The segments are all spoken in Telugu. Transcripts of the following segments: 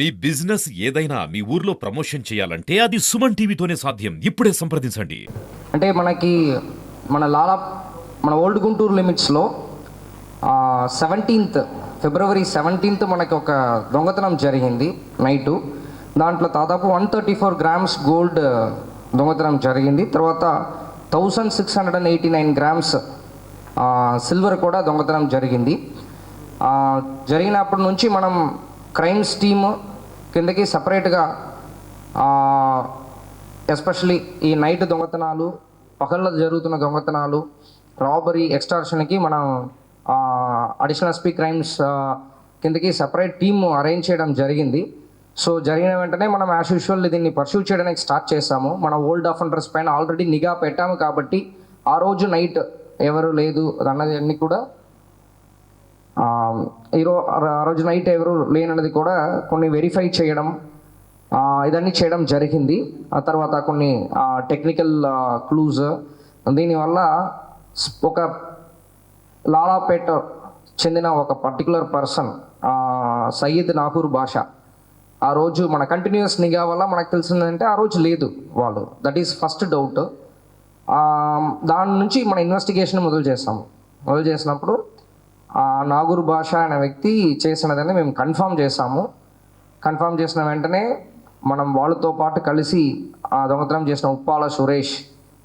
మీ బిజినెస్ ఏదైనా మీ ఊర్లో ప్రమోషన్ చేయాలంటే అది సుమన్ టీవీతోనే సాధ్యం. ఇప్పుడే సంప్రదించండి. అంటే మన ఓల్డ్ గుంటూరు లిమిట్స్లో 17th ఫిబ్రవరి 17th మనకి ఒక దొంగతనం జరిగింది నైటు. దాంట్లో దాదాపు 134 గ్రామ్స్ గోల్డ్ దొంగతనం జరిగింది. తర్వాత 1689 గ్రామ్స్ సిల్వర్ కూడా దొంగతనం జరిగింది. జరిగినప్పటి నుంచి మనం క్రైమ్స్ టీమ్ కిందకి సపరేట్గా ఎస్పెషలీ ఈ నైట్ దొంగతనాలు, పగళ్ళ జరుగుతున్న దొంగతనాలు, రాబరీ, ఎక్స్టార్షన్కి మనం అడిషనల్ ఎస్పీ క్రైమ్స్ కిందకి సపరేట్ టీమ్ అరేంజ్ చేయడం జరిగింది. సో జరిగిన వెంటనే మనం యాజ్ యూజువల్ దీన్ని పర్సూ చేయడానికి స్టార్ట్ చేసాము. మన ఓల్డ్ అఫెండర్స్ పైన ఆల్రెడీ నిఘా పెట్టాము కాబట్టి ఆ రోజు నైట్ ఎవరు లేదు అన్నది అన్నీ కూడా ఆ రోజు నైట్ ఎవరు లేనన్నది కూడా కొన్ని వెరిఫై చేయడం ఇదన్నీ చేయడం జరిగింది. ఆ తర్వాత కొన్ని టెక్నికల్ క్లూజ్, దీనివల్ల ఒక లాలాపేట చెందిన ఒక పర్టికులర్ పర్సన్ సయ్యద్ నాగూర్ బాషా ఆ రోజు మన కంటిన్యూస్ నిఘా వల్ల మనకు తెలిసిందంటే ఆ రోజు లేదు వాళ్ళు. That is first doubt. దాని నుంచి మన ఇన్వెస్టిగేషన్ మొదలు చేసినప్పుడు నాగూర్ బాషా అనే వ్యక్తి చేసినదని మేము కన్ఫర్మ్ చేసాము. కన్ఫర్మ్ చేసిన వెంటనే మనం వాళ్ళతో పాటు కలిసి దొంగతనం చేసిన ఉప్పాల సురేష్,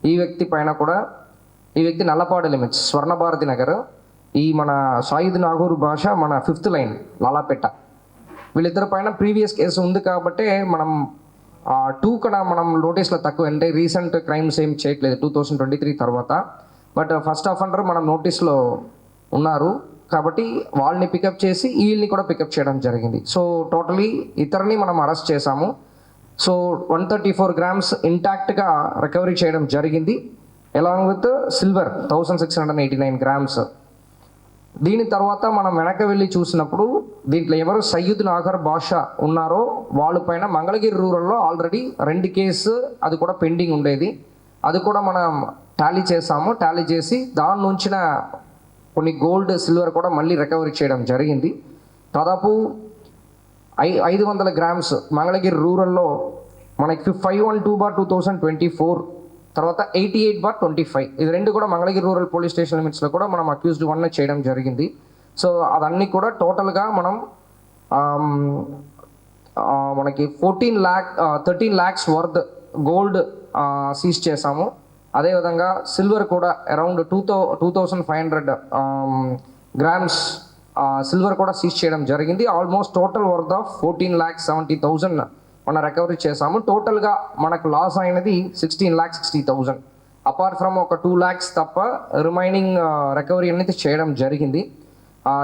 ఈ వ్యక్తి పైన కూడా, ఈ వ్యక్తి నల్లపాడు లిమిట్స్ స్వర్ణభారతి నగర్, ఈ మన సయ్యద్ నాగూర్ బాషా మన 5th లైన్ లాలాపేట, వీళ్ళిద్దరి పైన ప్రీవియస్ కేసు ఉంది కాబట్టి మనం 2 కూడా మనం నోటీస్లో తక్కువ, అంటే రీసెంట్ క్రైమ్స్ ఏం చేయట్లేదు 2023 తర్వాత. బట్ ఫస్ట్ అఫెండర్ మనం నోటీస్లో ఉన్నారు కాబట్టి వాళ్ళని పికప్ చేసి వీళ్ళని కూడా పికప్ చేయడం జరిగింది. సో టోటలీ ఇతరుని మనం అరెస్ట్ చేశాము. సో 134 గ్రామ్స్ ఇంటాక్ట్గా రికవరీ చేయడం జరిగింది, అలాంగ్ విత్ సిల్వర్ 1689 గ్రామ్స్. దీని తర్వాత మనం వెనక్కి వెళ్ళి చూసినప్పుడు దీంట్లో ఎవరు సయ్యద్ నాగూర్ బాషా ఉన్నారో వాళ్ళ పైన మంగళగిరి రూరల్లో ఆల్రెడీ 2 కేసు అది కూడా పెండింగ్ ఉండేది. అది కూడా మనం టాలీ చేసాము. టాలీ చేసి దాని నుంచిన కొన్ని గోల్డ్, సిల్వర్ కూడా మళ్ళీ రికవరీ చేయడం జరిగింది. దాదాపు 500 గ్రామ్స్ మంగళగిరి రూరల్లో మనకి 512/2024, తర్వాత 88/25, ఇది 2 కూడా మంగళగిరి రూరల్ పోలీస్ స్టేషన్ లిమిట్స్లో కూడా మనం అక్యూజ్డ్ 1 చేయడం జరిగింది. సో అదన్నీ కూడా టోటల్గా మనం మనకి 13 lakhs వర్త్ గోల్డ్ సీజ్ చేసాము. అదేవిధంగా సిల్వర్ కూడా అరౌండ్ 2500 గ్రామ్స్ సిల్వర్ కూడా సీజ్ చేయడం జరిగింది. ఆల్మోస్ట్ టోటల్ వర్త్ ఆఫ్ 14,70,000 మనం రికవరీ చేసాము. టోటల్గా మనకు లాస్ అయినది 16,60,000. అపార్ట్ ఫ్రమ్ ఒక 2 lakhs తప్ప రిమైనింగ్ రికవరీ అనేది చేయడం జరిగింది.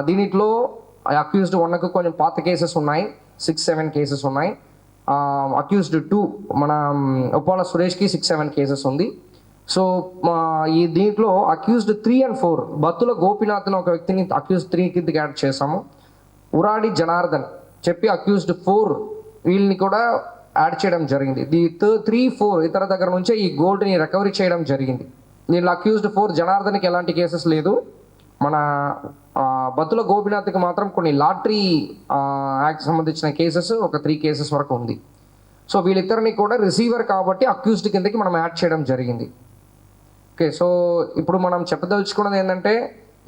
దీనిలో అక్యూజ్డ్ 1కు కొంచెం పాత కేసెస్ ఉన్నాయి, 6-7 కేసెస్ ఉన్నాయి. అక్యూజ్డ్ 2 మన ఉప్పాల సురేష్కి 6-7 కేసెస్ ఉంది. సో ఈ దీంట్లో అక్యూజ్డ్ 3 and 4 బత్తుల గోపినాథ్ ఒక వ్యక్తిని అక్యూజ్డ్ 3 కిందకి యాడ్ చేసాము. ఉరాడి జనార్దన్ చెప్పి అక్యూజ్డ్ 4 వీళ్ళని కూడా యాడ్ చేయడం జరిగింది. 3-4 ఇతర దగ్గర నుంచే ఈ గోల్డ్ని రికవరీ చేయడం జరిగింది. దీనిలో అక్యూజ్డ్ 4 జనార్దన్కి ఎలాంటి కేసెస్ లేదు. మన బత్తుల గోపినాథ్కి మాత్రం కొన్ని లాటరీ యాక్ట్ సంబంధించిన కేసెస్ ఒక 3 కేసెస్ వరకు ఉంది. సో వీళ్ళిద్దరిని కూడా రిసీవర్ కాబట్టి అక్యూజ్డ్ కిందకి మనం యాడ్ చేయడం జరిగింది. ఓకే, సో ఇప్పుడు మనం చెప్పదలుచుకున్నది ఏంటంటే,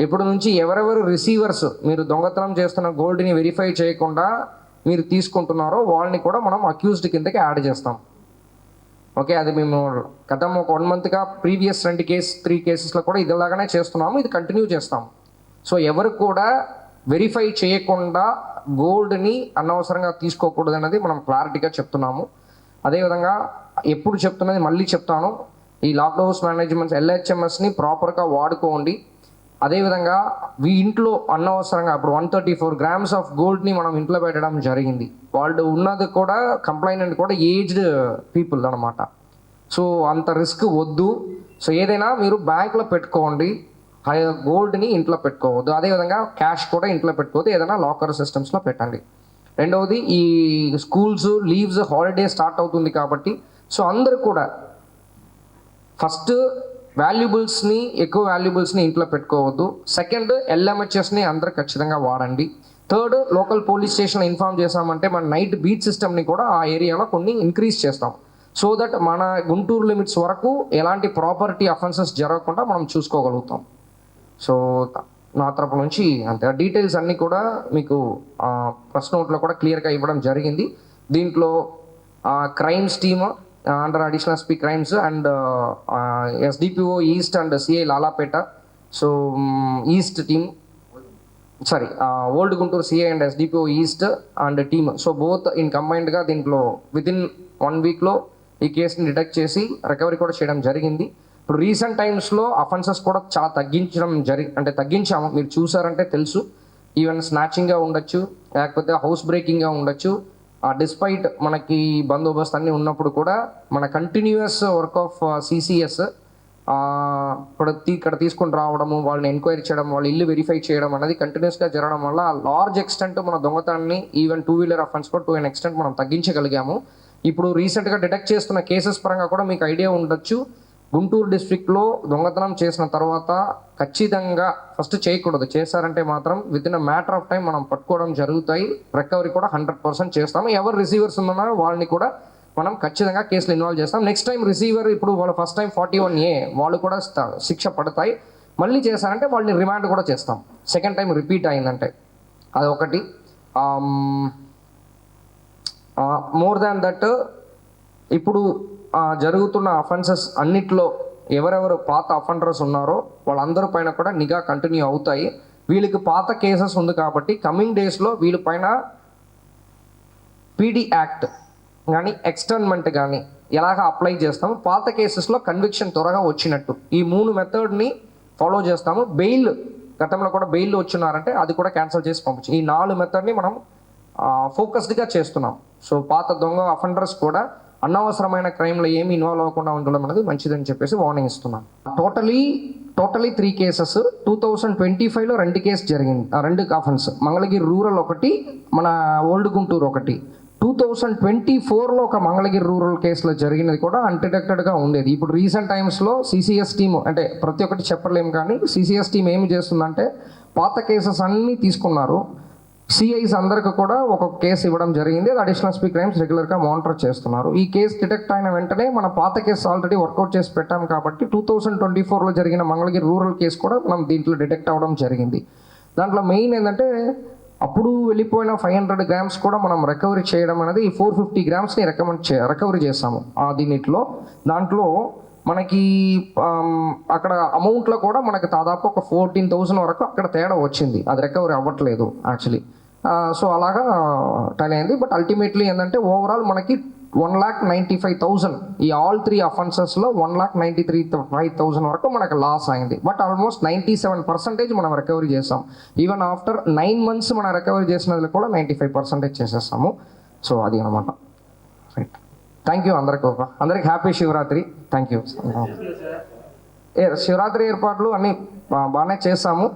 ఇప్పుడు నుంచి ఎవరెవరు రిసీవర్స్ మీరు దొంగతనం చేస్తున్న గోల్డ్ని వెరిఫై చేయకుండా మీరు తీసుకుంటున్నారో వాళ్ళని కూడా మనం అక్యూజ్డ్ కిందకి యాడ్ చేస్తాం. ఓకే, అది మేము గతం ఒక 1 monthగా ప్రీవియస్ 3 కేసెస్లో కూడా ఇదిలాగానే చేస్తున్నాము, ఇది కంటిన్యూ చేస్తాం. సో ఎవరు కూడా వెరిఫై చేయకుండా గోల్డ్ని అనవసరంగా తీసుకోకూడదు అన్నది మనం క్లారిటీగా చెప్తున్నాము. అదేవిధంగా ఎప్పుడు చెప్తున్నది మళ్ళీ చెప్తాను, ఈ లాక్ హౌస్ మేనేజ్మెంట్స్ LHMSని ప్రాపర్గా వాడుకోండి. అదేవిధంగా ఇంట్లో అనవసరంగా ఇప్పుడు 134 గ్రామ్స్ ఆఫ్ గోల్డ్ని మనం ఇంట్లో పెట్టడం జరిగింది. వాళ్ళు ఉన్నది కూడా కంప్లైంట్ కూడా ఏజ్డ్ పీపుల్ అనమాట. సో అంత రిస్క్ వద్దు. సో ఏదైనా మీరు బ్యాంక్లో పెట్టుకోండి, గోల్డ్ని ఇంట్లో పెట్టుకోవద్దు. అదేవిధంగా క్యాష్ కూడా ఇంట్లో పెట్టుకోవద్దు, ఏదైనా లాకర్ సిస్టమ్స్లో పెట్టండి. రెండవది, ఈ స్కూల్స్ లీవ్స్ హాలిడే స్టార్ట్ అవుతుంది కాబట్టి సో అందరూ కూడా ఫస్ట్ ఎక్కువ వాల్యుబుల్స్ని ఇంట్లో పెట్టుకోవద్దు. సెకండ్, LMHSని అందరూ ఖచ్చితంగా వాడండి. Third, local police station inform చేసామంటే మన నైట్ బీట్ సిస్టమ్ని కూడా ఆ ఏరియాలో కొన్ని ఇంక్రీజ్ చేస్తాం. సో దట్ మన గుంటూరు లిమిట్స్ వరకు ఎలాంటి ప్రాపర్టీ అఫెన్సెస్ జరగకుండా మనం చూసుకోగలుగుతాం. సో నా తరపు నుంచి అంతే. ఆ డీటెయిల్స్ అన్నీ కూడా మీకు ప్రెస్ నోట్లో కూడా క్లియర్గా ఇవ్వడం జరిగింది. దీంట్లో crimes team under additional SP crimes and SDPO east and CI Lalapet, so east team, old Guntur CI and SDPO east and team, so both in కంబైన్డ్గా దీంట్లో వితిన్ 1 వీక్లో ఈ కేసుని డిటెక్ట్ చేసి రికవరీ కూడా చేయడం జరిగింది. ఇప్పుడు రీసెంట్ టైమ్స్లో అఫెన్సెస్ కూడా చాలా తగ్గించాము. మీరు చూసారంటే తెలుసు. ఈవెన్ స్నాచింగ్గా ఉండొచ్చు, లేకపోతే హౌస్ బ్రేకింగ్గా ఉండొచ్చు. డిస్పైట్ మనకి బందోబస్తు అన్నీ ఉన్నప్పుడు కూడా మన కంటిన్యూస్ వర్క్ ఆఫ్ సిసిఎస్ ఇక్కడ తీసుకొని రావడము, వాళ్ళని ఎంక్వైరీ చేయడం, వాళ్ళ ఇల్లు వెరిఫై చేయడం అనేది కంటిన్యూస్గా జరగడం వల్ల లార్జ్ ఎక్స్టెంట్ మన దొంగతనాన్ని ఈవెన్ 2-వీలర్ అఫెన్స్ కూడా టు ఎన్ ఎక్స్టెంట్ మనం తగ్గించగలిగాము. ఇప్పుడు రీసెంట్గా డిటెక్ట్ చేస్తున్న కేసెస్ పరంగా కూడా మీకు ఐడియా ఉండొచ్చు. గుంటూరు డిస్ట్రిక్ట్లో దొంగతనం చేసిన తర్వాత ఖచ్చితంగా ఫస్ట్ చేయకూడదు, చేశారంటే మాత్రం with in a matter of time మనం పట్టుకోవడం జరుగుతాయి. రికవరీ కూడా 100% చేస్తాము. ఎవరు రిసీవర్స్ ఉన్నారో వాళ్ళని కూడా మనం ఖచ్చితంగా కేసులు ఇన్వాల్వ్ చేస్తాం. నెక్స్ట్ టైం రిసీవర్, ఇప్పుడు వాళ్ళ ఫస్ట్ టైం 41A వాళ్ళు కూడా శిక్ష పడతాయి. మళ్ళీ చేశారంటే వాళ్ళని రిమాండ్ కూడా చేస్తాం. సెకండ్ టైం రిపీట్ అయిందంటే అదొకటి. మోర్ దాన్ దట్, ఇప్పుడు జరుగుతున్న అఫెన్సెస్ అన్నిట్లో ఎవరెవరు పాత అఫెండర్స్ ఉన్నారో వాళ్ళందరి పైన కూడా నిఘా కంటిన్యూ అవుతాయి. వీళ్ళకి పాత కేసెస్ ఉంది కాబట్టి కమింగ్ డేస్లో వీళ్ళ పైన పీడీ యాక్ట్ కానీ ఎక్స్టర్న్మెంట్ కానీ ఎలాగ అప్లై చేస్తాము, పాత కేసెస్లో కన్విక్షన్ త్వరగా వచ్చినట్టు ఈ 3 మెథడ్ని ఫాలో చేస్తాము. బెయిల్, గతంలో కూడా బెయిల్ వచ్చినారంటే అది కూడా క్యాన్సిల్ చేసి పంపించు. ఈ 4 మెథడ్ని మనం ఫోకస్డ్గా చేస్తున్నాం. సో పాత దొంగ అఫెండర్స్ కూడా అనవసరమైన క్రైమ్లో ఏమి ఇన్వాల్వ్ అవ్వకుండా ఉండడం అనేది మంచిదని చెప్పేసి వార్నింగ్ ఇస్తున్నాం. Totally 3 cases. 2025లో 2 కేసు జరిగింది, 2 అఫెన్స్. మంగళగిరి రూరల్ ఒకటి, మన ఓల్డ్ గుంటూరు ఒకటి. 2024లో ఒక మంగళగిరి రూరల్ కేసులో జరిగినది కూడా అన్డిటెక్టెడ్గా ఉండేది. ఇప్పుడు రీసెంట్ టైమ్స్లో సిసిఎస్ టీమ్, అంటే ప్రతి ఒక్కటి చెప్పలేము కానీ సిసిఎస్ టీమ్ ఏమి చేస్తుందంటే పాత కేసెస్ అన్నీ తీసుకున్నారు. సిఐస్ అందరికి కూడా ఒక కేసు ఇవ్వడం జరిగింది. అది అడిషనల్ ఎస్పీ క్రైమ్స్ రెగ్యులర్గా మానిటర్ చేస్తున్నారు. ఈ కేసు డిటెక్ట్ అయిన వెంటనే మన పాత కేసు ఆల్రెడీ వర్కౌట్ చేసి పెట్టాం కాబట్టి 2024లో జరిగిన మంగళగిరి రూరల్ కేసు కూడా మనం దీంట్లో డిటెక్ట్ అవ్వడం జరిగింది. దాంట్లో మెయిన్ ఏంటంటే అప్పుడు వెళ్ళిపోయిన 500 గ్రామ్స్ కూడా మనం రికవరీ చేయడం అనేది ఈ 450 గ్రామ్స్ని రికవరీ చేసాము దీనిట్లో. దాంట్లో మనకి అక్కడ అమౌంట్లో కూడా మనకి దాదాపు ఒక 14,000 వరకు అక్కడ తేడా వచ్చింది. అది రికవరీ అవ్వట్లేదు యాక్చువల్లీ. సో అలాగా టైల్ అయింది. బట్ అల్టిమేట్లీ ఏంటంటే ఓవరాల్ మనకి 1,95,000 ఈ ఆల్ 3 అఫెన్సెస్లో 1,93,500 వరకు మనకు లాస్ అయింది. బట్ ఆల్మోస్ట్ 97% మనం రికవరీ చేసాం. ఈవెన్ ఆఫ్టర్ 9 months మనం రికవరీ చేసినది కూడా 95% చేసేసాము. సో అది అనమాట. రైట్, థ్యాంక్ యూ అందరికి happy Shivaratri. Thank you. Shivaratri ఏర్పాట్లు అన్నీ బాగానే చేస్తాము.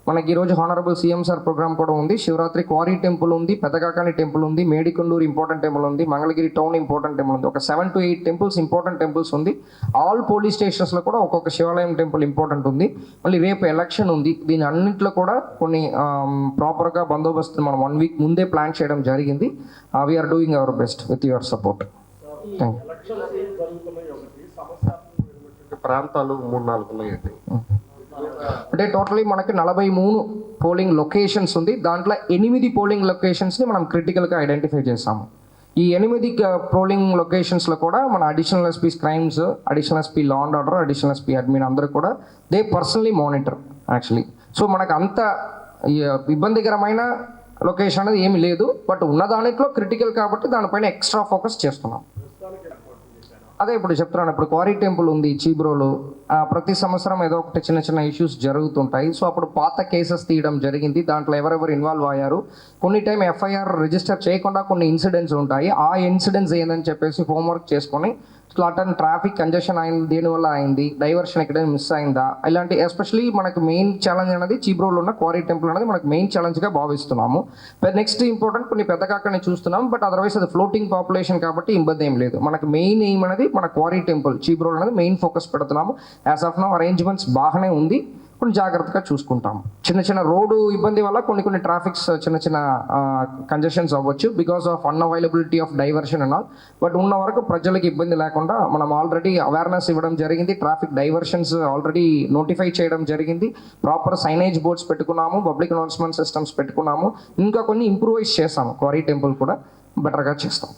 మనకి ఈరోజు హానరబుల్ సీఎం సార్ ప్రోగ్రామ్ కూడా ఉంది. శివరాత్రి క్వారీ టెంపుల్ ఉంది, పెదకాకాని టెంపుల్ ఉంది, మేడికొండూరు ఇంపార్టెంట్ టెంపుల్ ఉంది, మంగళగిరి టౌన్ ఇంపార్టెంట్ టెంపుల్ ఉంది. ఒక 7 to 8 టెంపుల్స్ ఇంపార్టెంట్ టెంపుల్స్ ఉంది. ఆల్ పోలీస్ స్టేషన్స్లో కూడా ఒక్కొక్క శివాలయం టెంపుల్ ఇంపార్టెంట్ ఉంది. మళ్ళీ రేపు ఎలక్షన్ ఉంది. దీని అన్నింటిలో కూడా కొన్ని ప్రాపర్గా బందోబస్తు మనం 1 week ముందే ప్లాన్ చేయడం జరిగింది. We're doing our best with your support. Thank you. ప్రాంతాలు 3-4 ఉన్నాయండి. అంటే టోటలీ మనకి 43 పోలింగ్ లొకేషన్స్ ఉంది. దాంట్లో 8 పోలింగ్ లొకేషన్స్ని మనం క్రిటికల్గా ఐడెంటిఫై చేసాము. ఈ 8 పోలింగ్ లొకేషన్స్లో కూడా మన additional SP crimes, additional SP law and order, additional SP admin అందరూ కూడా they personally monitor actually. So మనకు అంత ఇబ్బందికరమైన లొకేషన్ అనేది ఏమి లేదు. బట్ ఉన్న దాంట్లో క్రిటికల్ కాబట్టి దానిపైన ఎక్స్ట్రా ఫోకస్ చేస్తున్నాం. అదే ఇప్పుడు చెప్తున్నాను. ఇప్పుడు క్వారీ టెంపుల్ ఉంది చీబ్రోలో. ప్రతి సంవత్సరం ఏదో ఒకటి చిన్న చిన్న ఇష్యూస్ జరుగుతుంటాయి. సో అప్పుడు పాత కేసెస్ తీయడం జరిగింది. దాంట్లో ఎవరెవరు ఇన్వాల్వ్ అయ్యారు, కొన్ని టైం ఎఫ్ఐఆర్ రిజిస్టర్ చేయకుండా కొన్ని ఇన్సిడెంట్స్ ఉంటాయి. ఆ ఇన్సిడెంట్స్ ఏందని చెప్పేసి హోంవర్క్ చేసుకొని అటన్ ట్రాఫిక్ కంజెషన్ అయింది, దేనివల్ల అయింది, డైవర్షన్ ఎక్కడైనా మిస్ అయిందా, ఇలాంటి ఎస్పెషలీ మనకు మెయిన్ ఛాలెంజ్ అనేది చీబ్రోలో ఉన్న క్వారీ టెంపుల్ అనేది మనకు మెయిన్ ఛాలెంజ్గా భావిస్తున్నాము. నెక్స్ట్ ఇంపార్టెంట్ కొన్ని పెద్ద కాకని చూస్తున్నాం. బట్ అదర్వైజ్ అది ఫ్లోటింగ్ పాపులేషన్ కాబట్టి ఇబ్బంది ఏం లేదు. మనకు మెయిన్ ఎయిమ్ అనేది మన క్వారీ టెంపుల్ చీబ్రోలో అనేది మెయిన్ ఫోకస్ పెడుతున్నాము. యాజ్ ఆఫ్ నౌ అరేంజ్మెంట్స్ బాగానే ఉంది. కొన్ని జాగ్రత్తగా చూసుకుంటాము. చిన్న చిన్న రోడ్డు ఇబ్బంది వల్ల కొన్ని ట్రాఫిక్స్ చిన్న కంజెషన్స్ అవ్వచ్చు because of unavailability of diversion and all. But ఉన్న వరకు ప్రజలకు ఇబ్బంది లేకుండా మనం ఆల్రెడీ అవేర్నెస్ ఇవ్వడం జరిగింది. ట్రాఫిక్ డైవర్షన్స్ ఆల్రెడీ నోటిఫై చేయడం జరిగింది. ప్రాపర్ సైనేజ్ బోర్డ్స్ పెట్టుకున్నాము, పబ్లిక్ అనౌన్స్మెంట్ సిస్టమ్స్ పెట్టుకున్నాము. ఇంకా కొన్ని ఇంప్రూవైజ్ చేస్తాము. క్వారీ టెంపుల్ కూడా బెటర్గా చేస్తాం.